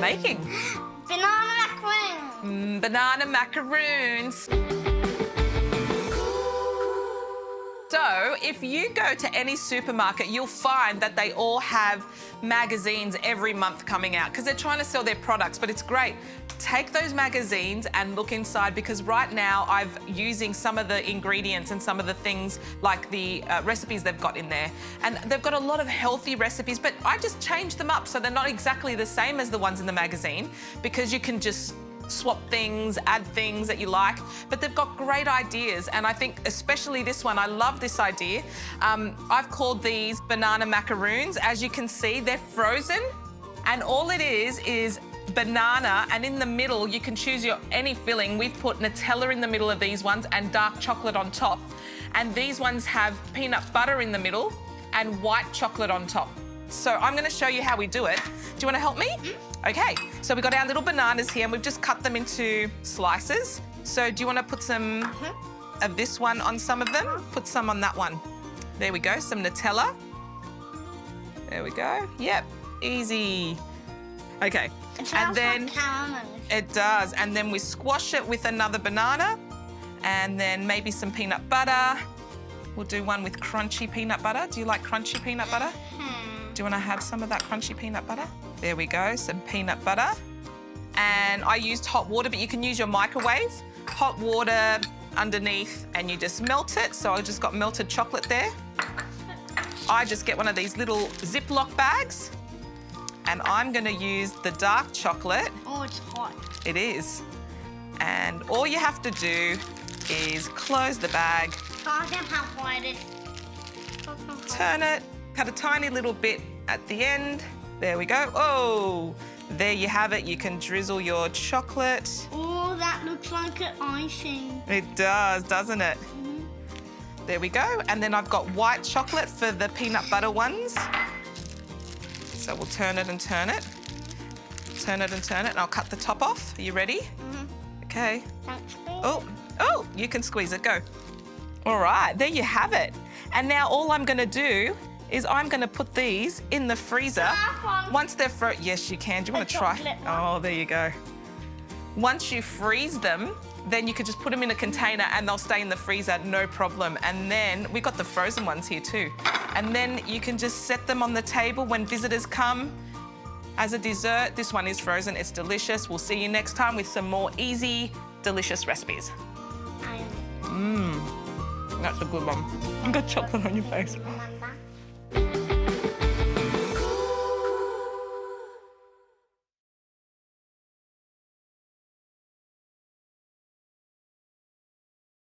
making? Banana macaroon. Banana macaroons. So, if you go to any supermarket, you'll find that they all have magazines every month coming out because they're trying to sell their products, but it's great. Take those magazines and look inside because right now I'm using some of the ingredients and some of the things like the recipes they've got in there. And they've got a lot of healthy recipes, but I just changed them up so they're not exactly the same as the ones in the magazine because you can just swap things, add things that you like, but they've got great ideas. And I think especially this one, I love this idea. I've called these banana macaroons. As you can see, they're frozen and all it is banana, and in the middle you can choose your any filling. We've put Nutella in the middle of these ones and dark chocolate on top. And these ones have peanut butter in the middle and white chocolate on top. So I'm going to show you how we do it. Do you want to help me? Okay, so we've got our little bananas here and we've just cut them into slices. So do you want to put some of this one on some of them? Put some on that one. There we go, some Nutella. There we go. Yep, easy. Okay, and then like caramel. It does, and then we squash it with another banana and then maybe some peanut butter. We'll do one with crunchy peanut butter. Do you like crunchy peanut butter? Do you want to have some of that crunchy peanut butter? There we go, some peanut butter. And I used hot water, but you can use your microwave. Hot water underneath and you just melt it. So I just got melted chocolate there. I just get one of these little Ziploc bags and I'm going to use the dark chocolate. Oh, it's hot. It is. And all you have to do is close the bag. Turn it, cut a tiny little bit at the end. There we go. Oh, there you have it. You can drizzle your chocolate. Oh, that looks like an icing. It does, doesn't it? There we go. And then I've got white chocolate for the peanut butter ones. So we'll turn it and turn it. Turn it and turn it, and I'll cut the top off. Are you ready? Okay. Thanks, Oh, you can squeeze it, go. All right, there you have it. And now all I'm gonna do is I'm gonna put these in the freezer. Once they're frozen, yes, you can. Do you want to try? Oh, there you go. Once you freeze them, then you could just put them in a container and they'll stay in the freezer, no problem. And then we got the frozen ones here too. And then you can just set them on the table when visitors come as a dessert. This one is frozen, it's delicious. We'll see you next time with some more easy, delicious recipes. That's a good one. You got chocolate on your face.